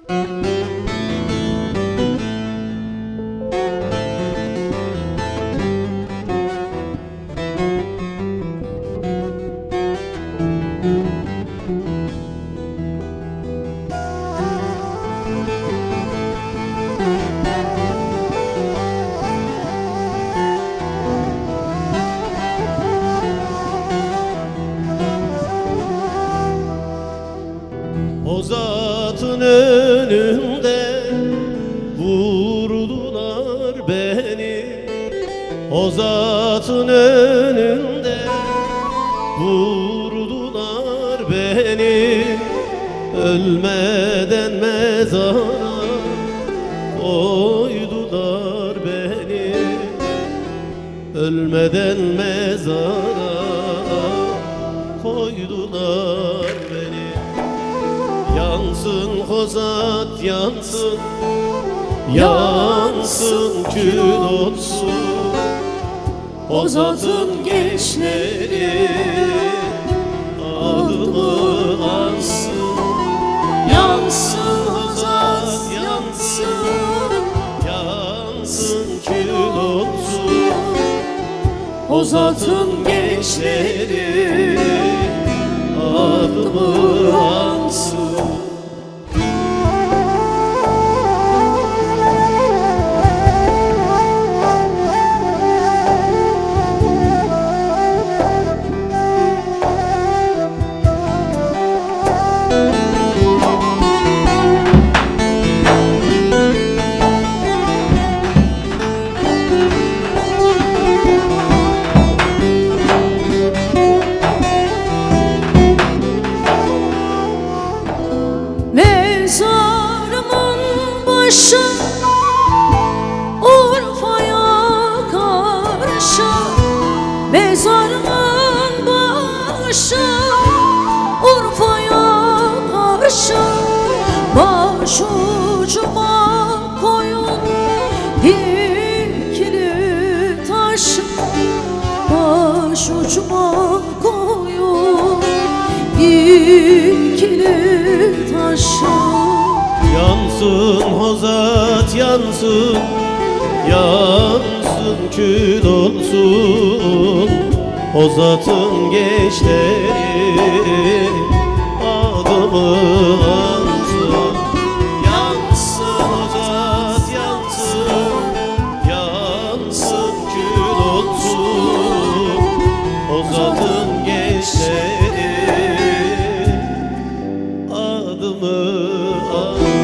O zatın önünde vurdular beni. O zatın önünde vurdular beni. Ölmeden mezara koydular beni. Ölmeden mezara koydular beni. Yansın Hozat yansın, yansın kül olsun Hozat'ın gençleri, adımı ansın. Yansın Hozat yansın, yansın kül olsun Hozat'ın gençleri, adımı ansın. Mezarımın başı Urfa'ya karşı, mezarımın başı Urfa'ya karşı. Başucuma koyun dikili taş, başucuma koyun dikili taş. Yansın Hozat yansın, yansın kül olsun Hozat'ın gençleri, adımı ansın. Yansın Hozat yansın, yansın kül olsun Hozat'ın gençleri, adımı ansın.